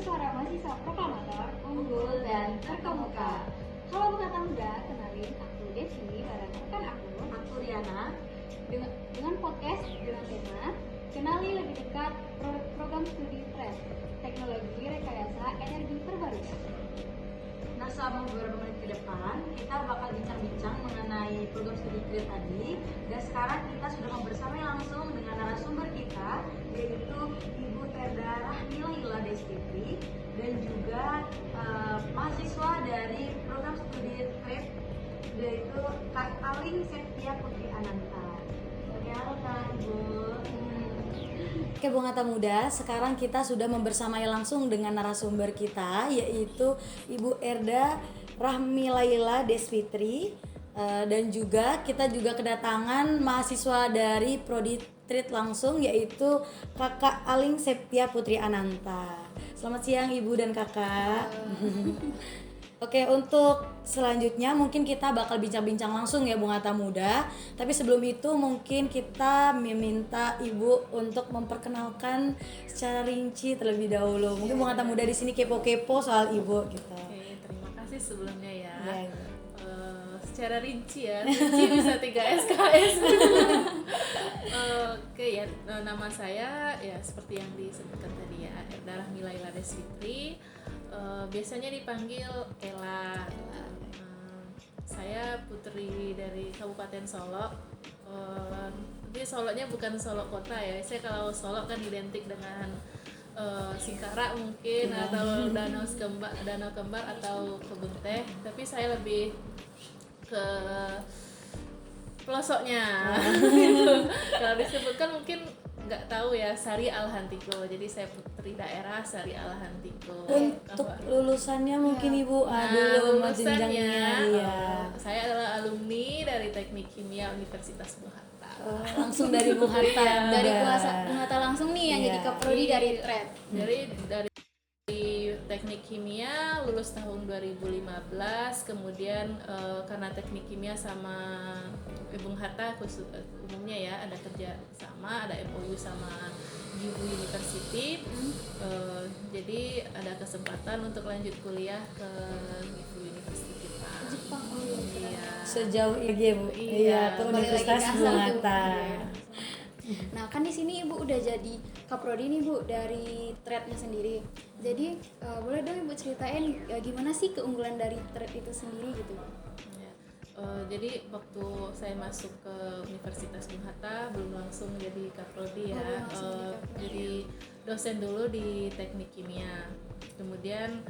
para mahasiswa proklamator, unggul, dan terkemuka. Halo Bukata Muda, kenalin aku Desi, bareng rekan aku Riana. Dengan podcast dengan tema Kenali lebih dekat program studi TRED, Teknologi Rekayasa Energi Terbarukan. Nah, selama beberapa menit ke depan, kita bakal bincang-bincang mengenai program studi TRED tadi. Dan sekarang kita sudah membersamai langsung dengan narasumber kita, yaitu Ibu Erda Rahmila Desfitri, dan juga mahasiswa dari program studi TRED, yaitu Kak Aling Septia Putri Ananta. Oke, halo Kak Ibu. Oke Bukata Muda, sekarang kita sudah membersamai langsung dengan narasumber kita, yaitu Ibu Erda Rahmila Desfitri, dan juga kita juga kedatangan mahasiswa dari Prodi TRED langsung, yaitu Kakak Aling Septia Putri Ananta. Selamat siang Ibu dan Kakak. Oke, untuk selanjutnya mungkin kita bakal bincang-bincang langsung ya Bukata Muda. Tapi sebelum itu mungkin kita meminta Ibu untuk memperkenalkan secara rinci terlebih dahulu. Mungkin Bukata Muda di sini kepo-kepo soal Ibu gitu. Oke, terima kasih sebelumnya ya. Ya. Secara rinci bisa 3 SKS. Oke ya, nama saya ya seperti yang disebutkan tadi ya, Erda Rahmila Desfitri. Biasanya dipanggil Ella. Saya putri dari Kabupaten Solo. Tapi Solonya bukan Solo kota ya. Saya kalau Solo kan identik dengan Singkara mungkin atau Danau Kembar atau Kebun Teh. Tapi saya lebih ke pelosoknya. Kalau disebutkan mungkin nggak tahu ya, Sari Alhantiko. Jadi saya putri daerah Sari Alhantiko. Untuk lulusannya mungkin Ibu dulu jenjangnya. Iya. Saya adalah alumni dari Teknik Kimia Universitas Bung Hatta. Langsung dari Bung Hatta. Dari Bung Hatta langsung nih yang jadi kaprodi dari TRED. Dari Teknik Kimia lulus tahun 2015, kemudian karena Teknik Kimia sama Bung Hatta umumnya ya ada kerja sama, ada MOU sama Gifu University, jadi ada kesempatan untuk lanjut kuliah ke Gifu University Jepang. Iya. Sejauh ini Bu. Iya, ke Universitas Bung Hatta. Nah kan di sini Ibu udah jadi kaprodi nih Bu dari TRED-nya sendiri. Jadi boleh dong Ibu ceritain gimana sih keunggulan dari TRED itu sendiri gitu? Ya. Jadi waktu saya masuk ke Universitas Bung Hatta belum langsung jadi kaprodi ya. Jadi dosen dulu di Teknik Kimia. Kemudian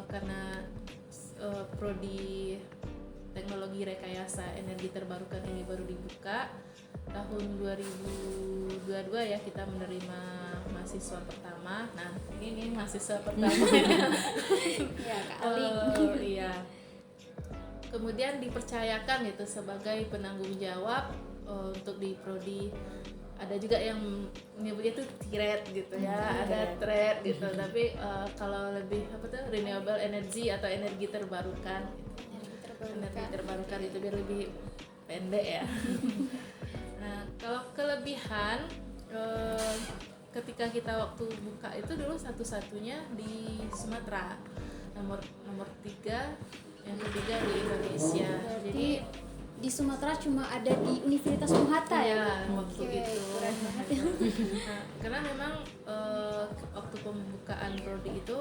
karena prodi Teknologi Rekayasa Energi Terbarukan ini baru dibuka tahun 2022 ya, kita menerima mahasiswa pertama. Nah, ini mahasiswa pertama. Ya, Kak Aling. Iya. Kemudian dipercayakan itu sebagai penanggung jawab untuk di prodi. Ada juga yang menyebutnya tuh TRED gitu ya, ada TRED gitu. Tapi kalau lebih renewable energy atau energi terbarukan gitu. Energi terbarukan itu biar lebih pendek ya. Nah, kalau kelebihan ketika kita waktu buka itu dulu satu-satunya di Sumatera, nomor 3, yang ketiga di Indonesia. Jadi di Sumatera cuma ada di Universitas Bung Hatta ya? Waktu itu. Keren banget ya. Nah, karena memang waktu pembukaan prodi itu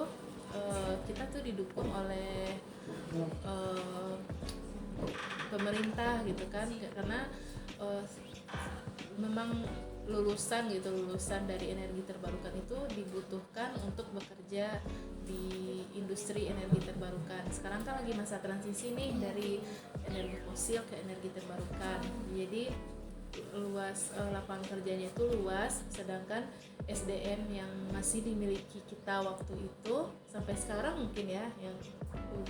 kita tuh didukung oleh pemerintah gitu kan, karena memang lulusan dari energi terbarukan itu dibutuhkan untuk bekerja di industri energi terbarukan. Sekarang kan lagi masa transisi nih dari energi fosil ke energi terbarukan. Jadi luas lapangan kerjanya itu luas, sedangkan SDM yang masih dimiliki kita waktu itu sampai sekarang mungkin ya yang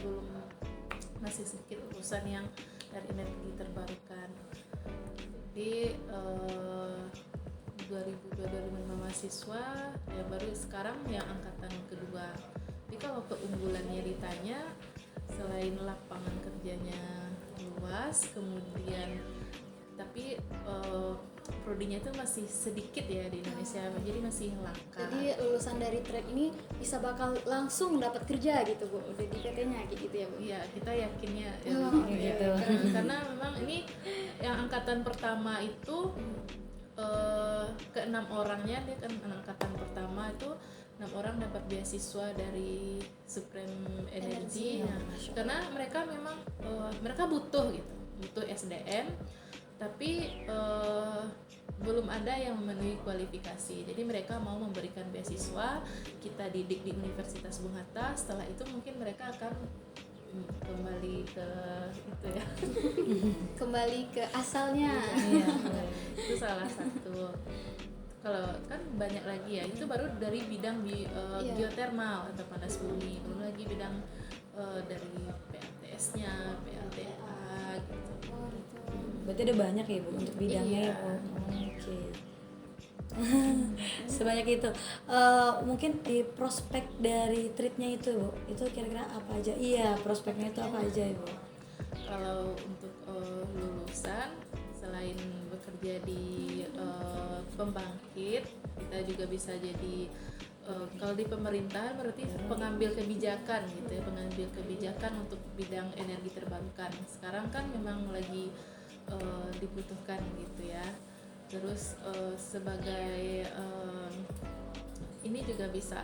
belum, masih sedikit lulusan yang dari energi terbarukan. Jadi 2005 mahasiswa ya, baru sekarang yang angkatan kedua. Tapi kalau keunggulannya ditanya, selain lapangan kerjanya luas, kemudian tapi prodinya itu masih sedikit ya di Indonesia, jadi masih langka. Jadi lulusan dari trade ini bisa bakal langsung dapat kerja gitu Bu, udah di PT-nya gitu ya Bu? Iya, kita yakinnya ya Oh, begitu ya. gitu. Karena memang ini yang angkatan pertama itu ke 6 orangnya, dia kan angkatan pertama itu 6 orang dapat beasiswa dari Supreme Energy. Nah, karena mereka memang mereka butuh gitu, butuh SDM, tapi belum ada yang memenuhi kualifikasi. Jadi mereka mau memberikan beasiswa, kita didik di Universitas Bung Hatta. Setelah itu mungkin mereka akan kembali ke itu ya. Kembali ke asalnya. Iya, itu salah satu. Kalau kan banyak lagi ya, itu baru dari bidang Iya. geothermal atau panas bumi, belum lagi bidang dari PLTS-nya, PLTA gitu. Oh, gitu. Berarti ada banyak ya Bu untuk bidangnya Iya. ya Bu. Oke. Sebanyak itu. Mungkin di prospek dari treatnya itu Bu, itu kira-kira apa aja? Iya, prospeknya itu apa aja Ibu? Kalau untuk lulusan, selain bekerja di pembangkit, kita juga bisa jadi kalau di pemerintahan berarti pengambil kebijakan gitu ya, pengambil kebijakan untuk bidang energi terbarukan. Sekarang kan memang lagi dibutuhkan gitu ya. Terus sebagai ini juga bisa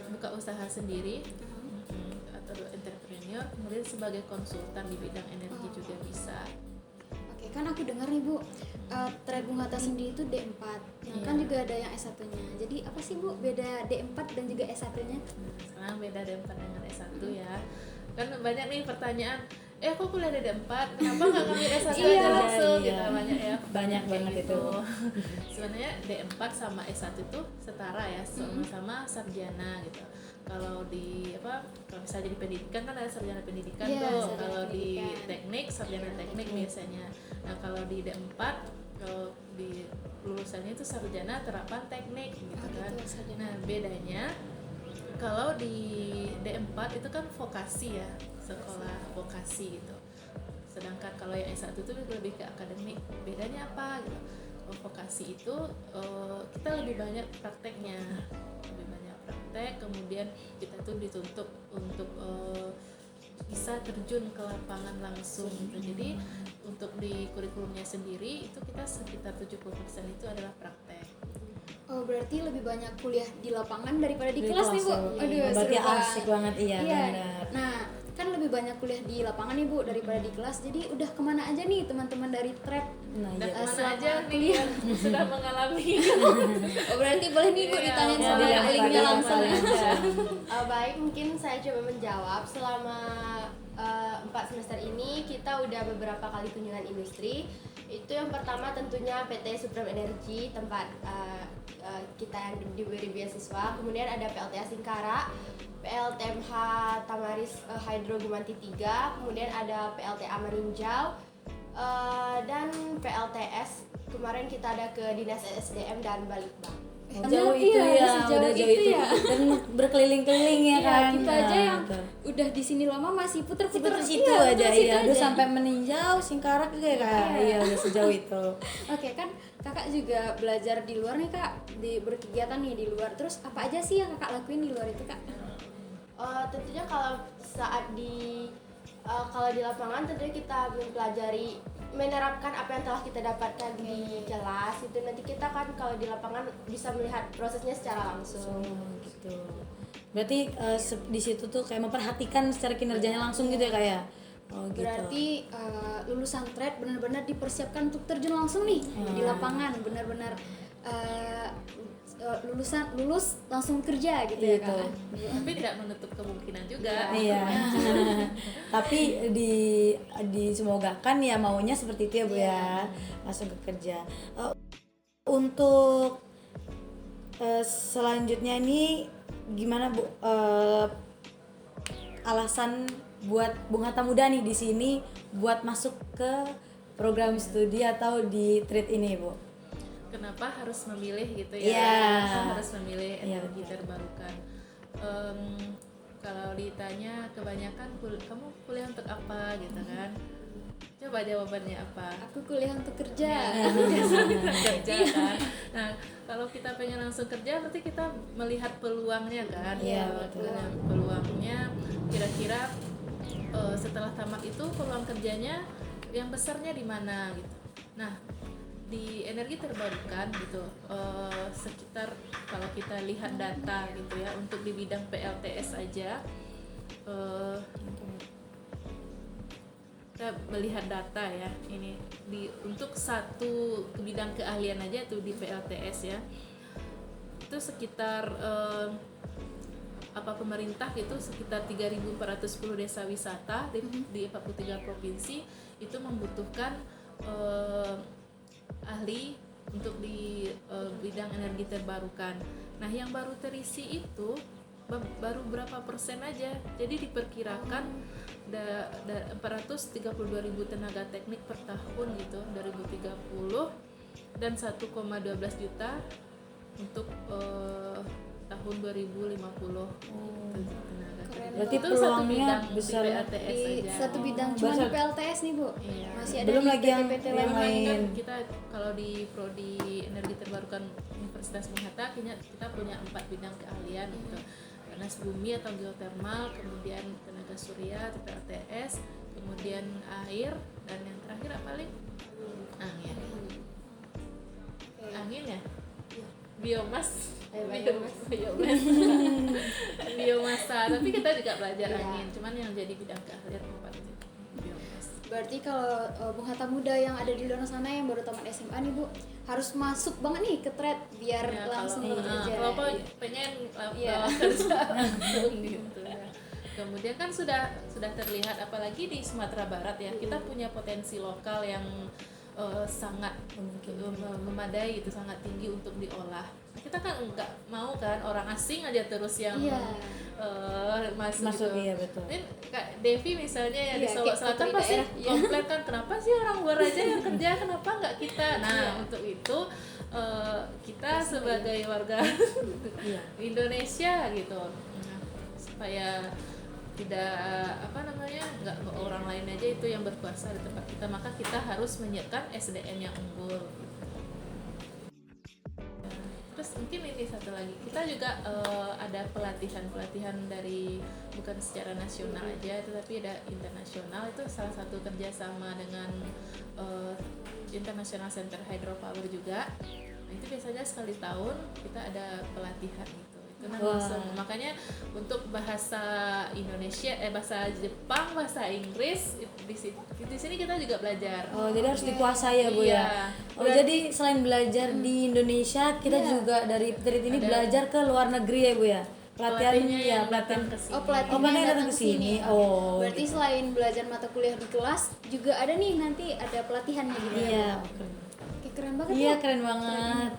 buka usaha sendiri atau entrepreneur, kemudian sebagai konsultan di bidang energi juga bisa. Oke, kan aku dengar nih Bu, trade Bung Hatta sendiri itu D4. Nah, kan juga ada yang S1-nya. Jadi apa sih Bu beda D4 dan juga S1-nya? Sekarang beda D4 dengan S1 ya. Kan banyak nih pertanyaan, aku kuliah di D4, kenapa nggak ngambil S1 aja langsung? Iya. Gitu, banyak ya. Banyak banget itu. Sebenarnya D4 sama S1 itu setara ya, sama-sama sarjana gitu. Kalau di kalau misalnya di pendidikan kan ada sarjana pendidikan Iya, tuh. sarjana Kalau di pendidikan. teknik sarjana teknik biasanya. Nah, kalau di D4 kalau di lulusannya itu sarjana terapan teknik gitu Oh, kan. gitu, sarjana. Nah, bedanya kalau di D4 itu kan vokasi ya, sekolah vokasi gitu. Sedangkan kalau yang S1 itu lebih ke akademik. Bedanya apa gitu? Kalau vokasi itu kita lebih banyak prakteknya. Lebih banyak praktek, kemudian kita tuh dituntut untuk bisa terjun ke lapangan langsung gitu. Jadi untuk di kurikulumnya sendiri itu kita sekitar 70% itu adalah praktek. Oh, berarti lebih banyak kuliah di lapangan daripada di Di kelas nih Bu. kelas, Aduh, iya. Berarti seru asik banget, iya, benar. Nah, kan lebih banyak kuliah di lapangan nih Bu daripada di kelas. Jadi udah kemana aja nih teman-teman dari trade? Nah, Dan iya. kemana selama aja nih yang sudah mengalami. Oh, berarti boleh nih Bu Iya, ditanyain boleh. sama Dilempar, linknya dilempar langsung aja. Baik, mungkin saya coba menjawab. Selama 4 semester ini kita udah beberapa kali kunjungan industri. Itu yang pertama tentunya PT Supreme Energy, tempat kita yang diberi beasiswa. Kemudian ada PLTA Singkara, PLTMH Tamaris Hydro Gumanti 3, kemudian ada PLTA Maninjau, dan PLTS. Kemarin kita ada ke Dinas SDM dan Balitbang. Jauh itu Iya, ya, sejauh udah jauh itu itu ya. dan berkeliling-keliling ya Iya, kan. kita aja Nah, yang gitu. udah di sini lama masih puter-puter Seperti situ iya, aja puter situ iya, udah aja. sampai meninjau Singkarak juga ya Kak. Iya, udah sejauh itu. Oke, kan kakak juga belajar di luar nih kak, berkegiatan nih di luar. Terus apa aja sih yang kakak lakuin di luar itu kak? Tentunya kalau saat kalau di lapangan tentunya kita mempelajari, menerapkan apa yang telah kita dapatkan di kelas itu. Nanti kita kan kalau di lapangan bisa melihat prosesnya secara langsung. Gitu. Berarti di situ tuh kayak memperhatikan secara kinerjanya langsung gitu ya Kak ya. Oh gitu. Berarti lulusan trade benar-benar dipersiapkan untuk terjun langsung nih di lapangan, benar-benar lulus langsung kerja gitu ya Gitu. kak. Tapi tidak menutup kemungkinan juga. Iya. Tapi disemogakan ya maunya seperti itu ya Bu ya. Langsung ke kerja. Untuk selanjutnya ini gimana Bu? Alasan buat Bung Hatta Muda nih di sini buat masuk ke program studi atau di trade ini Bu? Kenapa harus memilih gitu ya? Iya. Kenapa harus memilih Iya, energi betul. terbarukan? Kalau ditanya kebanyakan kamu kuliah untuk apa gitu kan? Coba jawabannya apa? Aku kuliah untuk kerja. Kerja kan. Nah, kalau kita pengen langsung kerja berarti kita melihat peluangnya kan. Iya, betul. Nah, peluangnya kira-kira setelah tamat itu peluang kerjanya yang besarnya di mana gitu. Nah, di energi terbarukan gitu, sekitar kalau kita lihat data gitu ya, untuk di bidang PLTS aja, kita melihat data ya, ini untuk satu bidang keahlian aja tuh di PLTS ya, itu sekitar pemerintah gitu sekitar 3.410 desa wisata di 43 provinsi itu membutuhkan ahli untuk di bidang energi terbarukan. Nah, yang baru terisi itu baru berapa persen aja. Jadi diperkirakan 432.000 tenaga teknik per tahun gitu 2030 dan 1,12 juta untuk tahun 2050. Tenaga teknik. Berarti Itu peluangnya satu bidang besar di PLTS Di aja. satu bidang cuma di PLTS nih Bu. Iya. Masih ada Belum di lagi yang PT-PT yang lain. Memang kan lain. kita kalau di prodi energi terbarukan Universitas Bung Hatta kita punya 4 bidang keahlian gitu. Panas bumi atau geotermal, kemudian tenaga surya atau PLTS, kemudian air, dan yang terakhir apa paling angin. Angin ya? Biomas. Biomasa. Tapi kita juga belajar angin, cuman yang jadi bidang keahlian 4 itu biomas. Berarti kalau Bung Hatta Muda yang ada di luar sana yang baru tamat SMA nih Bu, harus masuk banget nih ke trade biar Ya, langsung kalau bekerja. kalau pengen Iya. kerja langsung gitu ya. Kemudian kan sudah terlihat apalagi di Sumatera Barat ya, kita punya potensi lokal yang sangat memadai itu, sangat tinggi untuk diolah. Kita kan nggak mau kan orang asing aja terus yang Iya. Masuk, gitu. iya, betul. Ini Kak Devi misalnya ya di Iya, Solo kayak Selatan putri pasti daerah, iya. komplain kan, kenapa sih orang luar aja yang kerja, kenapa nggak kita? Nah, untuk itu kita sebagai warga Indonesia gitu, supaya tidak nggak orang lain aja itu yang berkuasa di tempat kita, maka kita harus menyiapkan SDM yang unggul. Terus mungkin ini satu lagi, kita juga ada pelatihan dari bukan secara nasional aja, tetapi ada internasional. Itu salah satu kerjasama dengan International Center Hydropower juga. Nah, itu biasanya sekali tahun kita ada pelatihan gitu. Itu langsung, makanya untuk bahasa Indonesia, bahasa Jepang, bahasa Inggris di sini kita juga belajar. Oh, jadi harus dikuasai ya Bu Iya. ya. Oh, jadi selain belajar di Indonesia, kita juga dari trade ini belajar ke luar negeri ya Bu ya. Pelatihannya ya, yang datang ke sini. Oh, pelatih Oh, mana yang yang datang ke sini? Oh. Berarti selain belajar mata kuliah di kelas, juga ada nih nanti ada pelatihannya gitu. Iya. Oke, keren banget Iya, Bu. keren banget.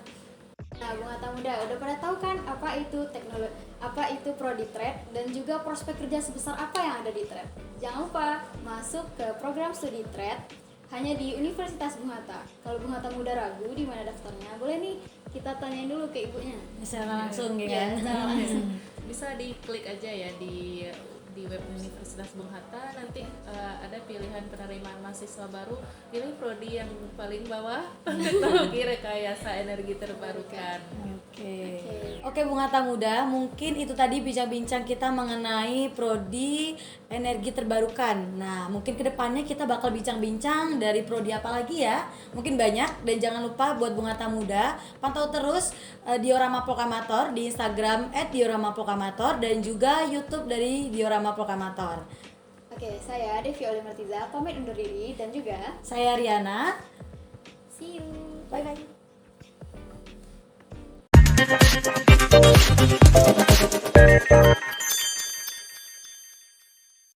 Nah, Bung Hatta Muda udah pada tahu kan apa itu teknologi, apa itu prodi trade, dan juga prospek kerja sebesar apa yang ada di trade. Jangan lupa masuk ke program studi trade hanya di Universitas Bung Hatta. Kalau Bung Hatta Muda ragu di mana daftarnya, boleh nih kita tanyain dulu ke ibunya. Secara langsung ya Iya, kan. secara langsung. Bisa diklik aja ya di web Universitas Bung Hatta, nanti ada pilihan penerimaan mahasiswa baru, pilih prodi yang paling bawah, teknologi rekayasa energi terbarukan. Oke, Bung Hatta Muda, mungkin itu tadi bincang-bincang kita mengenai prodi energi terbarukan. Nah, mungkin kedepannya kita bakal bincang-bincang dari prodi apa lagi ya, mungkin banyak. Dan jangan lupa buat Bung Hatta Muda, pantau terus Diorama Prokamator di Instagram @dioramapokamator dan juga YouTube dari Diorama Prokamator. Oke, saya Devi Olimartiza, pamit undur diri, dan juga Saya Riana. see you. Bye bye.